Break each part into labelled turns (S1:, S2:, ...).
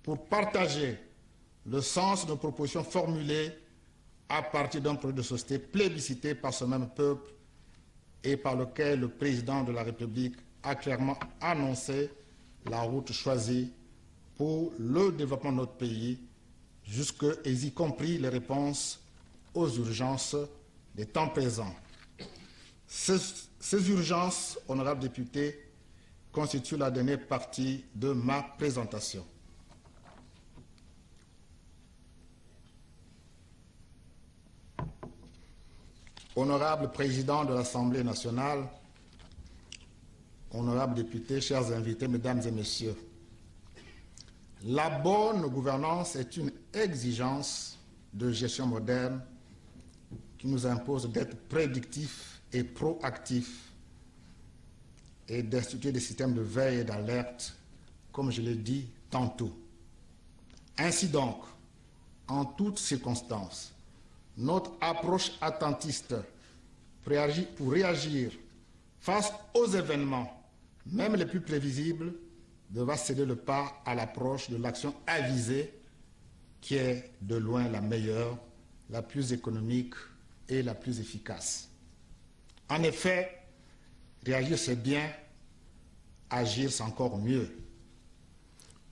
S1: pour partager le sens de nos propositions formulées à partir d'un projet de société plébiscité par ce même peuple et par lequel le président de la République a clairement annoncé la route choisie pour le développement de notre pays, y compris les réponses aux urgences des temps présents. Ces urgences, honorables députés, constituent la dernière partie de ma présentation. Honorable Président de l'Assemblée nationale, honorables députés, chers invités, mesdames et messieurs, la bonne gouvernance est une exigence de gestion moderne qui nous impose d'être prédictifs et proactifs et d'instituer des systèmes de veille et d'alerte, comme je l'ai dit tantôt. Ainsi donc, en toutes circonstances, notre approche attentiste pour réagir face aux événements, même les plus prévisibles, devra céder le pas à l'approche de l'action avisée, qui est de loin la meilleure, la plus économique et la plus efficace. En effet, réagir c'est bien, agir c'est encore mieux.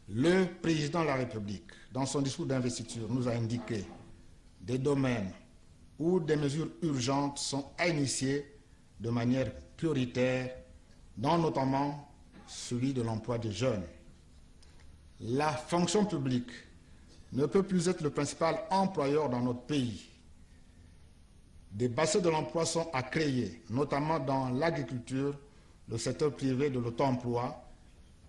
S1: Le président de la République, dans son discours d'investiture, nous a indiqué des domaines où des mesures urgentes sont à initier de manière prioritaire, dont notamment celui de l'emploi des jeunes. La fonction publique ne peut plus être le principal employeur dans notre pays. Des bassins de l'emploi sont à créer, notamment dans l'agriculture, le secteur privé de l'auto-emploi,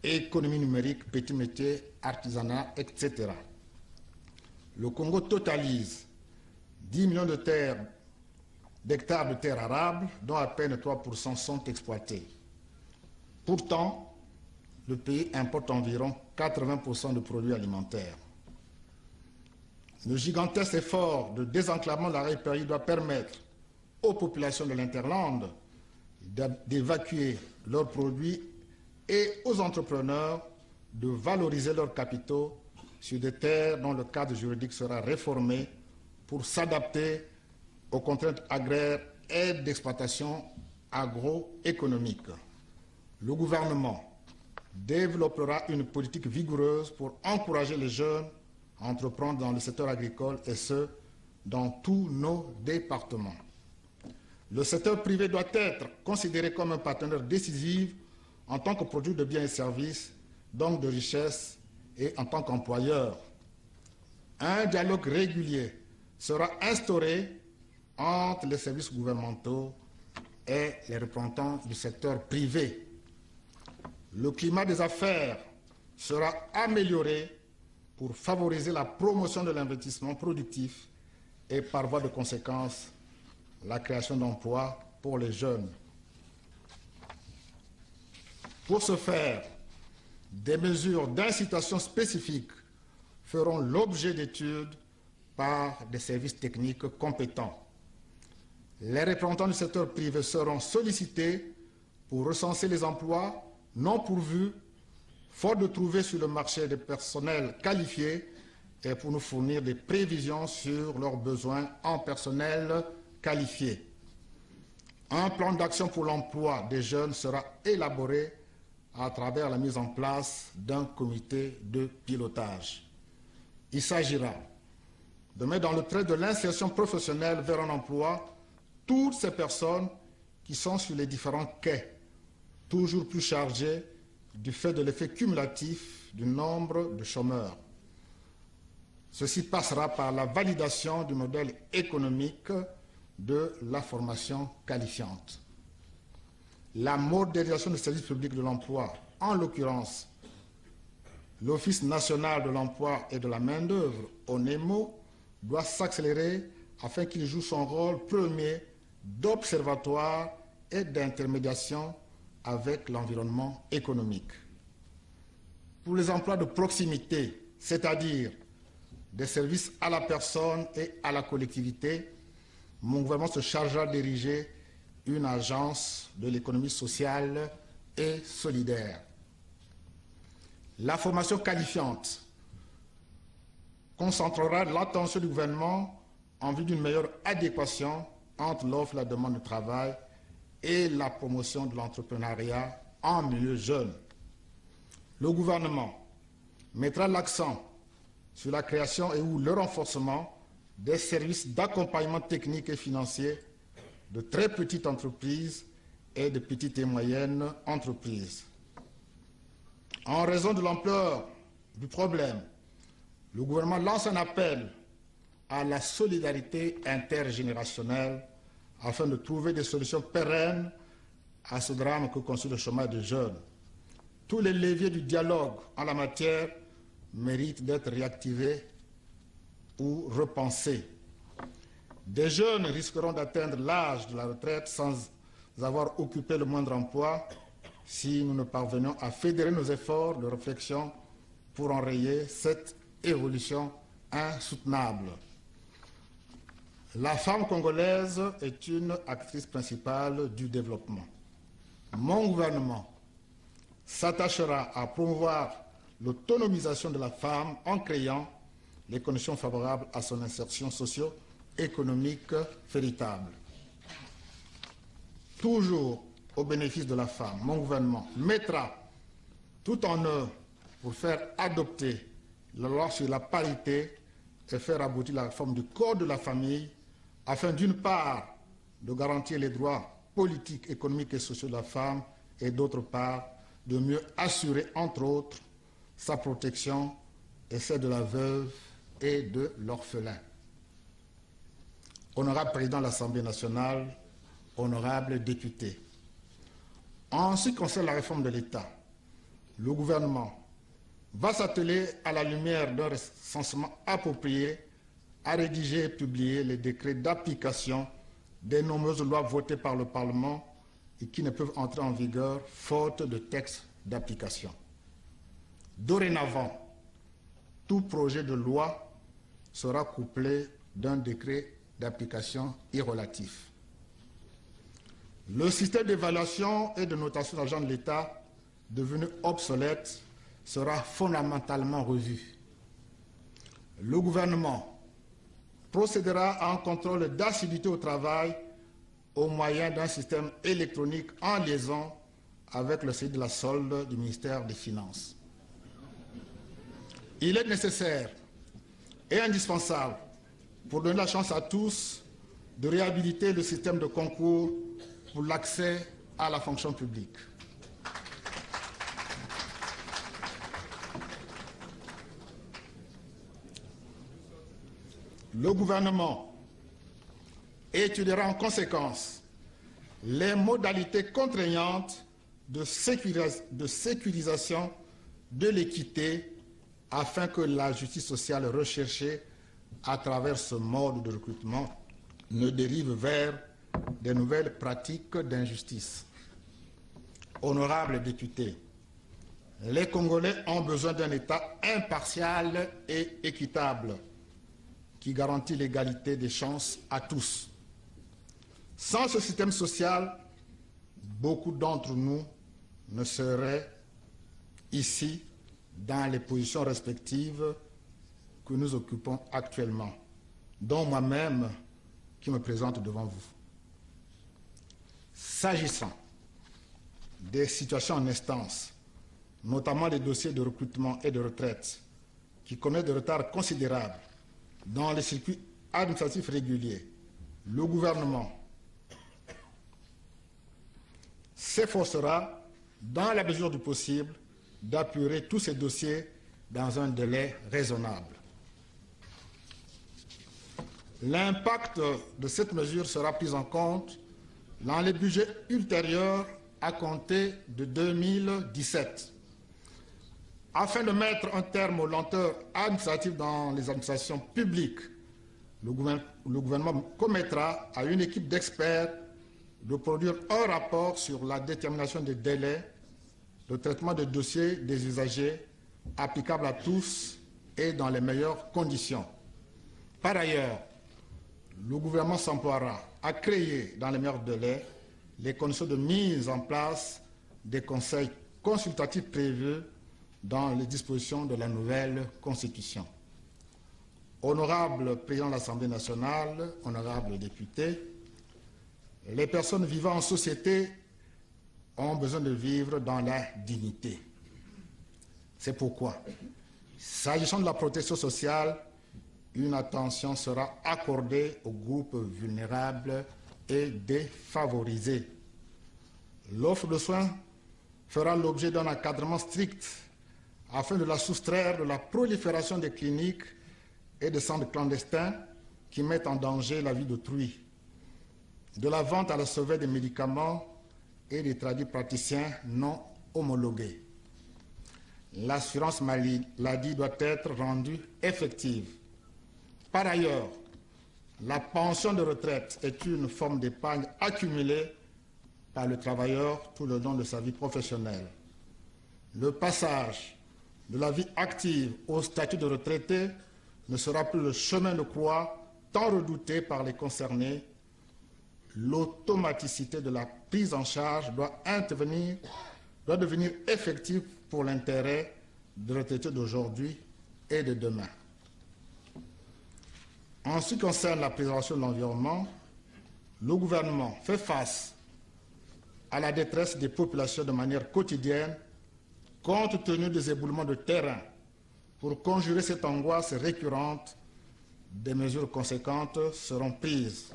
S1: économie numérique, petits métiers, artisanat, etc. Le Congo totalise 10 millions d'hectares de terres arables, dont à peine 3% sont exploités. Pourtant, le pays importe environ 80% de produits alimentaires. Le gigantesque effort de désenclavement de la République doit permettre aux populations de l'Interland d'évacuer leurs produits et aux entrepreneurs de valoriser leurs capitaux sur des terres dont le cadre juridique sera réformé pour s'adapter aux contraintes agraires et d'exploitation agroéconomique. Le gouvernement développera une politique vigoureuse pour encourager les jeunes à entreprendre dans le secteur agricole et ce, dans tous nos départements. Le secteur privé doit être considéré comme un partenaire décisif en tant que producteur de biens et services, donc de richesses, et en tant qu'employeur. Un dialogue régulier sera instauré entre les services gouvernementaux et les représentants du secteur privé. Le climat des affaires sera amélioré pour favoriser la promotion de l'investissement productif et par voie de conséquence la création d'emplois pour les jeunes. Pour ce faire, des mesures d'incitation spécifiques feront l'objet d'études par des services techniques compétents. Les représentants du secteur privé seront sollicités pour recenser les emplois non pourvus, faute de trouver sur le marché des personnels qualifiés et pour nous fournir des prévisions sur leurs besoins en personnel qualifié. Un plan d'action pour l'emploi des jeunes sera élaboré à travers la mise en place d'un comité de pilotage. Il s'agira de mettre dans le trait de l'insertion professionnelle vers un emploi toutes ces personnes qui sont sur les différents quais, toujours plus chargés du fait de l'effet cumulatif du nombre de chômeurs. Ceci passera par la validation du modèle économique de la formation qualifiante. La modernisation du service public de l'emploi, en l'occurrence l'Office national de l'emploi et de la main-d'œuvre, ONEMO, doit s'accélérer afin qu'il joue son rôle premier d'observatoire et d'intermédiation avec l'environnement économique. Pour les emplois de proximité, c'est-à-dire des services à la personne et à la collectivité, mon gouvernement se chargera d'ériger une agence de l'économie sociale et solidaire. La formation qualifiante concentrera l'attention du gouvernement en vue d'une meilleure adéquation entre l'offre et la demande de travail et la promotion de l'entrepreneuriat en milieu jeune. Le gouvernement mettra l'accent sur la création et ou le renforcement des services d'accompagnement technique et financier de très petites entreprises et de petites et moyennes entreprises. En raison de l'ampleur du problème, le gouvernement lance un appel à la solidarité intergénérationnelle afin de trouver des solutions pérennes à ce drame que constitue le chômage des jeunes. Tous les leviers du dialogue en la matière méritent d'être réactivés ou repensés. Des jeunes risqueront d'atteindre l'âge de la retraite sans avoir occupé le moindre emploi si nous ne parvenons à fédérer nos efforts de réflexion pour enrayer cette évolution insoutenable. La femme congolaise est une actrice principale du développement. Mon gouvernement s'attachera à promouvoir l'autonomisation de la femme en créant les conditions favorables à son insertion socio-économique véritable. Toujours au bénéfice de la femme, mon gouvernement mettra tout en œuvre pour faire adopter la loi sur la parité et faire aboutir la réforme du Code de la famille afin d'une part de garantir les droits politiques, économiques et sociaux de la femme et d'autre part de mieux assurer entre autres sa protection et celle de la veuve et de l'orphelin. Honorable Président de l'Assemblée nationale, honorables députés, en ce qui concerne la réforme de l'État, le gouvernement va s'atteler à la lumière d'un recensement approprié à rédiger et publier les décrets d'application des nombreuses lois votées par le Parlement et qui ne peuvent entrer en vigueur faute de textes d'application. Dorénavant, tout projet de loi sera couplé d'un décret d'application irrelatif. Le système d'évaluation et de notation d'argent de l'État, devenu obsolète, sera fondamentalement revu. Le gouvernement procédera à un contrôle d'assiduité au travail au moyen d'un système électronique en liaison avec le service de la solde du ministère des Finances. Il est nécessaire et indispensable pour donner la chance à tous de réhabiliter le système de concours pour l'accès à la fonction publique. Le gouvernement étudiera en conséquence les modalités contraignantes de sécurisation de l'équité afin que la justice sociale recherchée à travers ce mode de recrutement ne dérive vers des nouvelles pratiques d'injustice. Honorables députés, les Congolais ont besoin d'un État impartial et équitable qui garantit l'égalité des chances à tous. Sans ce système social, beaucoup d'entre nous ne seraient ici dans les positions respectives que nous occupons actuellement, dont moi-même qui me présente devant vous. S'agissant des situations en instance, notamment les dossiers de recrutement et de retraite, qui connaissent des retards considérables dans les circuits administratifs réguliers, le gouvernement s'efforcera, dans la mesure du possible, d'apurer tous ces dossiers dans un délai raisonnable. L'impact de cette mesure sera pris en compte dans les budgets ultérieurs à compter de 2017. Afin de mettre un terme aux lenteurs administratives dans les administrations publiques, le gouvernement commettra à une équipe d'experts de produire un rapport sur la détermination des délais de traitement des dossiers des usagers applicables à tous et dans les meilleures conditions. Par ailleurs, le gouvernement s'emploiera à créer dans les meilleurs délais les conditions de mise en place des conseils consultatifs prévus dans les dispositions de la nouvelle Constitution. Honorable Président de l'Assemblée nationale, honorables députés, les personnes vivant en société ont besoin de vivre dans la dignité. C'est pourquoi, s'agissant de la protection sociale, une attention sera accordée aux groupes vulnérables et défavorisés. L'offre de soins fera l'objet d'un encadrement strict afin de la soustraire de la prolifération des cliniques et des centres clandestins qui mettent en danger la vie d'autrui, de la vente à la sauvette des médicaments et des tradipraticiens non homologués. L'assurance maladie doit être rendue effective. Par ailleurs, la pension de retraite est une forme d'épargne accumulée par le travailleur tout le long de sa vie professionnelle. Le passage de la vie active au statut de retraité ne sera plus le chemin de croix tant redouté par les concernés. L'automaticité de la prise en charge doit devenir effective pour l'intérêt des retraités d'aujourd'hui et de demain. En ce qui concerne la préservation de l'environnement, le gouvernement fait face à la détresse des populations de manière quotidienne compte tenu des éboulements de terrain. Pour conjurer cette angoisse récurrente, des mesures conséquentes seront prises.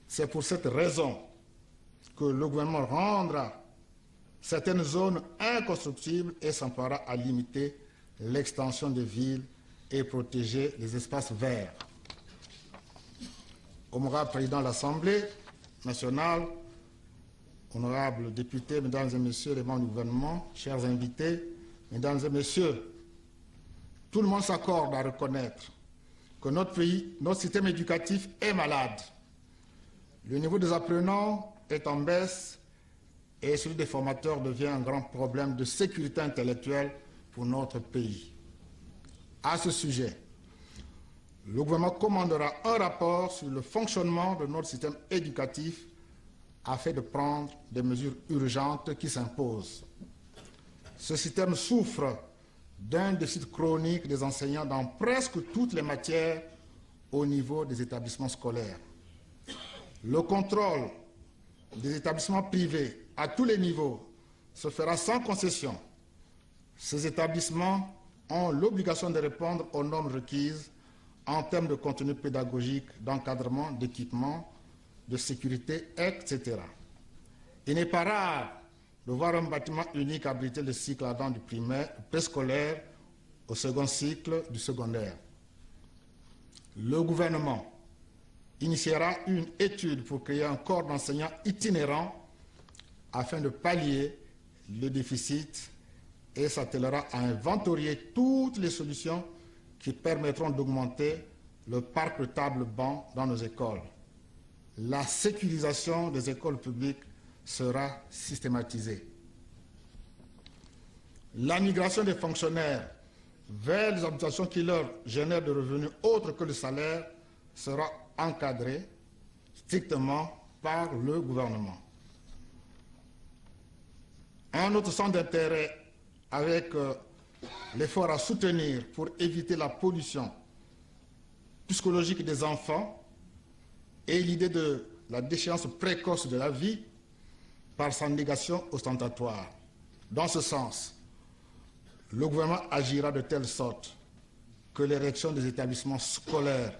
S1: C'est pour cette raison que le gouvernement rendra certaines zones inconstructibles et s'emploiera à limiter l'extension des villes et protéger les espaces verts. Honorable Président de l'Assemblée nationale, honorables députés, mesdames et messieurs les membres du gouvernement, chers invités, mesdames et messieurs, tout le monde s'accorde à reconnaître que notre pays, notre système éducatif est malade. Le niveau des apprenants est en baisse et celui des formateurs devient un grand problème de sécurité intellectuelle pour notre pays. À ce sujet, le gouvernement commandera un rapport sur le fonctionnement de notre système éducatif afin de prendre des mesures urgentes qui s'imposent. Ce système souffre d'un déficit chronique des enseignants dans presque toutes les matières au niveau des établissements scolaires. Le contrôle des établissements privés à tous les niveaux se fera sans concession. Ces établissements ont l'obligation de répondre aux normes requises en termes de contenu pédagogique, d'encadrement, d'équipement, de sécurité, etc. Il n'est pas rare de voir un bâtiment unique abriter le cycle allant du primaire, préscolaire au second cycle du secondaire. Le gouvernement initiera une étude pour créer un corps d'enseignants itinérants afin de pallier le déficit et s'attellera à inventorier toutes les solutions qui permettront d'augmenter le parc de tables-bancs dans nos écoles. La sécurisation des écoles publiques sera systématisée. La migration des fonctionnaires vers les organisations qui leur génèrent de revenus autres que le salaire sera encadrée strictement par le gouvernement. Un autre centre d'intérêt avec l'effort à soutenir pour éviter la pollution psychologique des enfants et l'idée de la déchéance précoce de la vie par sa négation ostentatoire. Dans ce sens, le gouvernement agira de telle sorte que l'érection des établissements scolaires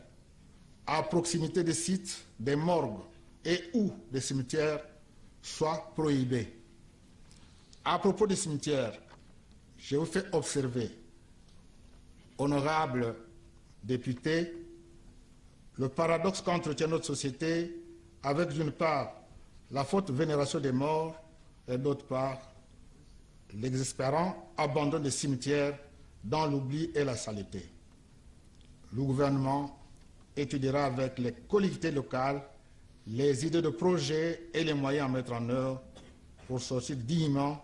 S1: à proximité des sites, des morgues et ou des cimetières soit prohibée. À propos des cimetières, je vous fais observer, honorables députés, le paradoxe qu'entretient notre société avec d'une part la forte vénération des morts et d'autre part l'exaspérant abandon des cimetières dans l'oubli et la saleté. Le gouvernement étudiera avec les collectivités locales les idées de projets et les moyens à mettre en œuvre pour sortir dignement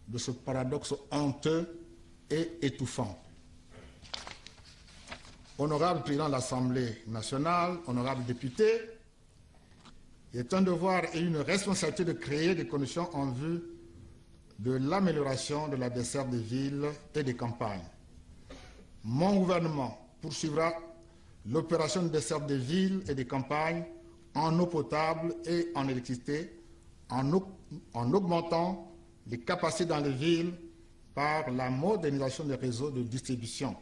S1: de ce paradoxe honteux et étouffant. Honorable Président de l'Assemblée nationale, honorables députés, il est un devoir et une responsabilité de créer des conditions en vue de l'amélioration de la desserte des villes et des campagnes. Mon gouvernement poursuivra l'opération de desserte des villes et des campagnes en eau potable et en électricité, en augmentant les capacités dans les villes par la modernisation des réseaux de distribution.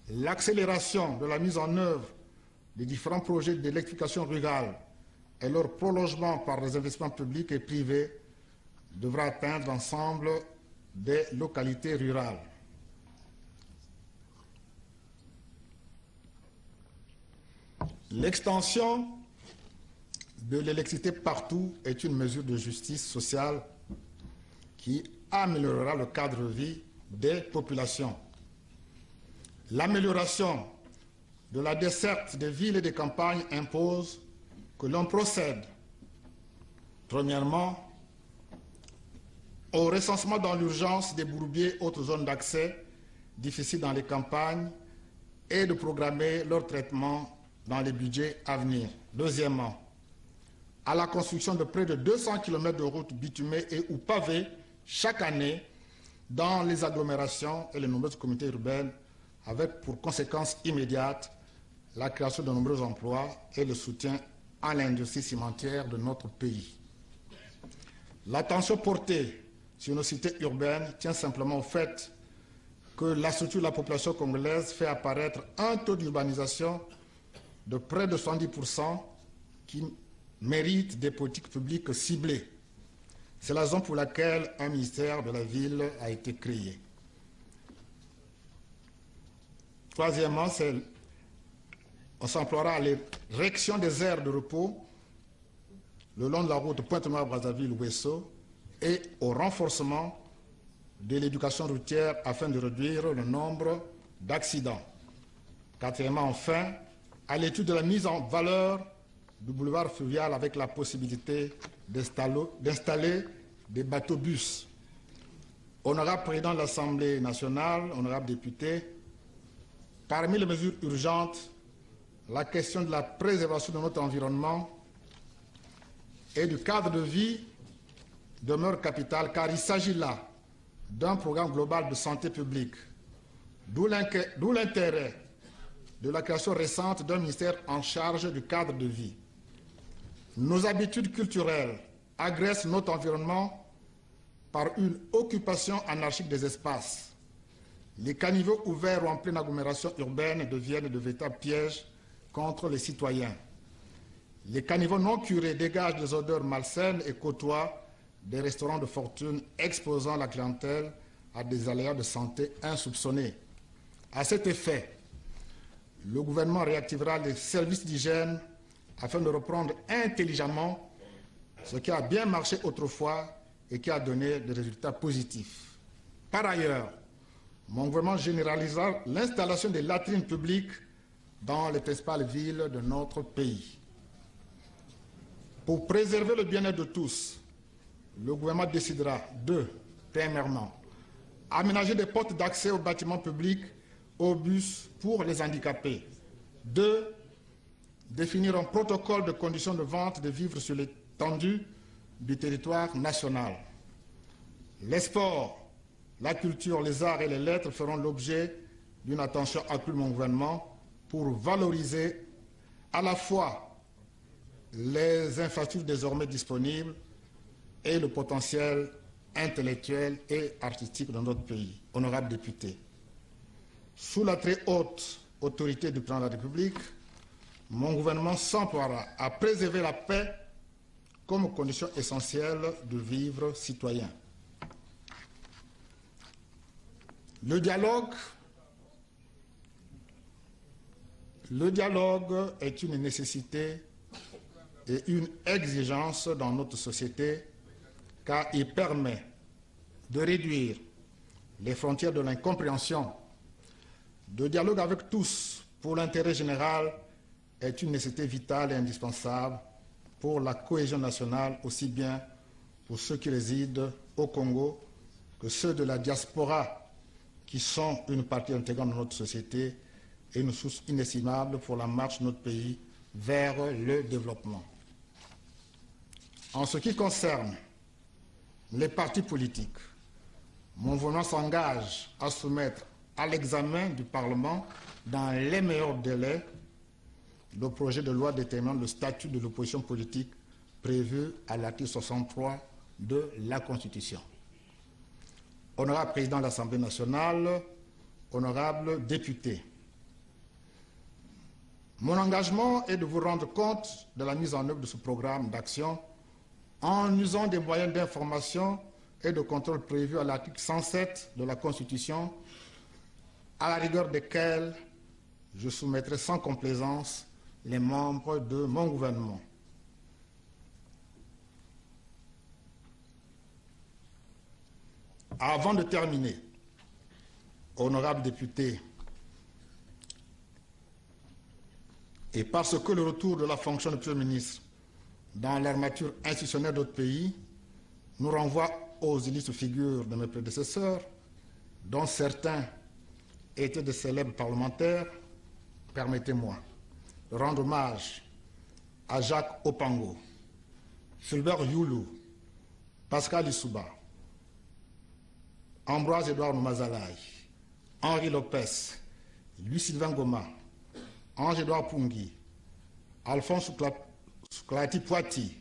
S1: L'accélération de la mise en œuvre des différents projets d'électrification rurale et leur prolongement par les investissements publics et privés devra atteindre l'ensemble des localités rurales. L'extension de l'électricité partout est une mesure de justice sociale qui améliorera le cadre de vie des populations. L'amélioration de la desserte des villes et des campagnes impose que l'on procède, premièrement, au recensement dans l'urgence des bourbiers et autres zones d'accès difficiles dans les campagnes et de programmer leur traitement dans les budgets à venir. Deuxièmement, à la construction de près de 200 km de routes bitumées et ou pavées chaque année dans les agglomérations et les nombreuses communautés urbaines, avec pour conséquence immédiate la création de nombreux emplois et le soutien à l'industrie cimentière de notre pays. L'attention portée sur nos cités urbaines tient simplement au fait que la structure de la population congolaise fait apparaître un taux d'urbanisation de près de 70% qui mérite des politiques publiques ciblées. C'est la raison pour laquelle un ministère de la Ville a été créé. Troisièmement, on s'emploiera à l'érection des aires de repos le long de la route Pointe-Noire-Brazzaville-Ouesso et au renforcement de l'éducation routière afin de réduire le nombre d'accidents. Quatrièmement, enfin, à l'étude de la mise en valeur du boulevard fluvial avec la possibilité d'installer des bateaux-bus. Honorable Président de l'Assemblée nationale, honorable député, parmi les mesures urgentes, la question de la préservation de notre environnement et du cadre de vie demeure capitale car il s'agit là d'un programme global de santé publique, d'où l'intérêt de la création récente d'un ministère en charge du cadre de vie. Nos habitudes culturelles agressent notre environnement par une occupation anarchique des espaces. Les caniveaux ouverts ou en pleine agglomération urbaine deviennent de véritables pièges contre les citoyens. Les caniveaux non curés dégagent des odeurs malsaines et côtoient des restaurants de fortune exposant la clientèle à des aléas de santé insoupçonnés. À cet effet, le gouvernement réactivera les services d'hygiène afin de reprendre intelligemment ce qui a bien marché autrefois et qui a donné des résultats positifs. Par ailleurs, mon gouvernement généralisera l'installation des latrines publiques dans les principales villes de notre pays. Pour préserver le bien-être de tous, le gouvernement décidera de, premièrement, aménager des portes d'accès aux bâtiments publics, aux bus pour les handicapés. 2. Définir un protocole de conditions de vente de vivres sur l'étendue du territoire national. Les sports, la culture, les arts et les lettres feront l'objet d'une attention accrue de mon gouvernement pour valoriser à la fois les infrastructures désormais disponibles et le potentiel intellectuel et artistique de notre pays. Honorable député, sous la très haute autorité du président de la République, mon gouvernement s'emploiera à préserver la paix comme condition essentielle de vivre citoyen. Le dialogue est une nécessité et une exigence dans notre société car il permet de réduire les frontières de l'incompréhension. Le dialogue avec tous pour l'intérêt général est une nécessité vitale et indispensable pour la cohésion nationale, aussi bien pour ceux qui résident au Congo que ceux de la diaspora qui sont une partie intégrante de notre société et une source inestimable pour la marche de notre pays vers le développement. En ce qui concerne les partis politiques, mon gouvernement s'engage à soumettre à l'examen du Parlement dans les meilleurs délais le projet de loi déterminant le statut de l'opposition politique prévu à l'article 63 de la Constitution. Honorable Président de l'Assemblée nationale, honorables députés, mon engagement est de vous rendre compte de la mise en œuvre de ce programme d'action en usant des moyens d'information et de contrôle prévus à l'article 107 de la Constitution, à la rigueur desquels je soumettrai sans complaisance les membres de mon gouvernement. Avant de terminer, honorables députés, et parce que le retour de la fonction de Premier ministre dans l'armature institutionnelle d'autres pays nous renvoie aux illustres figures de mes prédécesseurs, dont certains étaient de célèbres parlementaires, permettez-moi de rendre hommage à Jacques Opango, Fulbert Youlou, Pascal Lissouba, Ambroise-Édouard Mazalaï, Henri Lopez, Louis-Sylvain Goma, Ange-Édouard Pungui, Alphonse Souklati Poiti,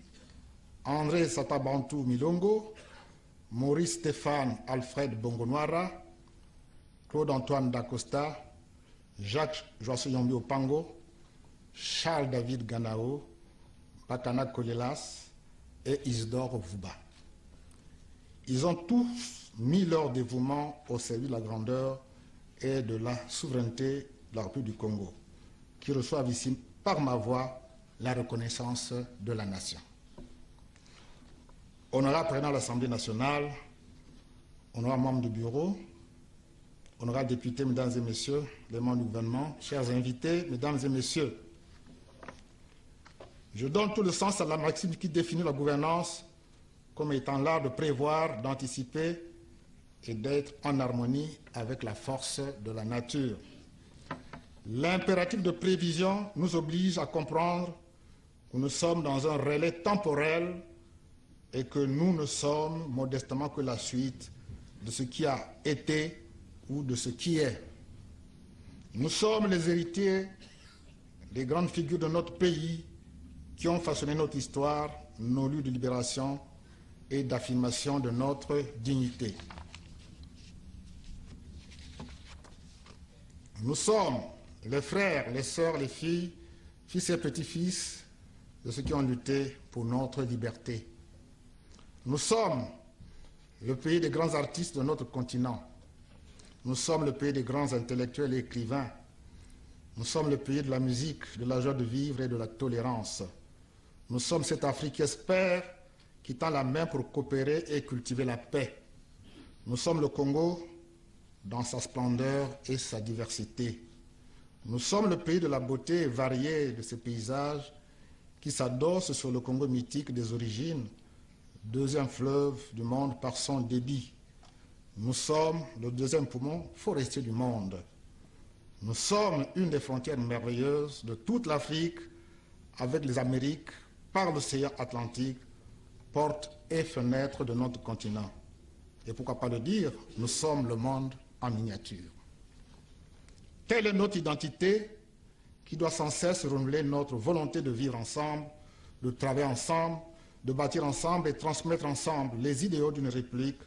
S1: André Satabantou Milongo, Maurice Stéphane Alfred Bongonoara, Claude-Antoine Dacosta, Jacques Joassoyombi Opango, Charles David Ganao, Bakana Kolelas et Isidore Vouba. Ils ont tous mis leur dévouement au service de la grandeur et de la souveraineté de la République du Congo, qui reçoivent ici, par ma voix, la reconnaissance de la nation. Honorable Président de l'Assemblée nationale, honorable membre du bureau, honorables députés, mesdames et messieurs, les membres du gouvernement, chers invités, mesdames et messieurs, je donne tout le sens à la maxime qui définit la gouvernance comme étant l'art de prévoir, d'anticiper et d'être en harmonie avec la force de la nature. L'impératif de prévision nous oblige à comprendre que nous sommes dans un relais temporel et que nous ne sommes modestement que la suite de ce qui a été ou de ce qui est. Nous sommes les héritiers des grandes figures de notre pays qui ont façonné notre histoire, nos lieux de libération et d'affirmation de notre dignité. Nous sommes les frères, les sœurs, les filles, fils et petits-fils de ceux qui ont lutté pour notre liberté. Nous sommes le pays des grands artistes de notre continent. Nous sommes le pays des grands intellectuels et écrivains. Nous sommes le pays de la musique, de la joie de vivre et de la tolérance. Nous sommes cette Afrique qui espère, qui tend la main pour coopérer et cultiver la paix. Nous sommes le Congo dans sa splendeur et sa diversité. Nous sommes le pays de la beauté variée de ses paysages qui s'adossent sur le Congo mythique des origines, deuxième fleuve du monde par son débit. Nous sommes le deuxième poumon forestier du monde. Nous sommes une des frontières merveilleuses de toute l'Afrique avec les Amériques par l'océan Atlantique, porte et fenêtre de notre continent. Et pourquoi pas le dire, nous sommes le monde en miniature. Telle est notre identité qui doit sans cesse renouveler notre volonté de vivre ensemble, de travailler ensemble, de bâtir ensemble et transmettre ensemble les idéaux d'une République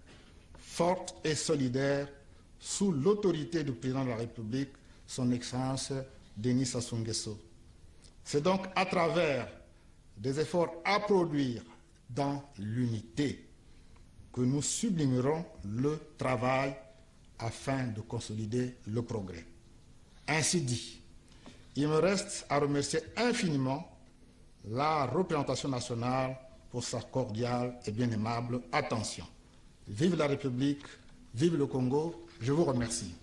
S1: forte et solidaire sous l'autorité du président de la République, son Excellence Denis Sassou Nguesso. C'est donc à travers des efforts à produire dans l'unité que nous sublimerons le travail afin de consolider le progrès. Ainsi dit, il me reste à remercier infiniment la représentation nationale pour sa cordiale et bien aimable attention. Vive la République, vive le Congo, je vous remercie.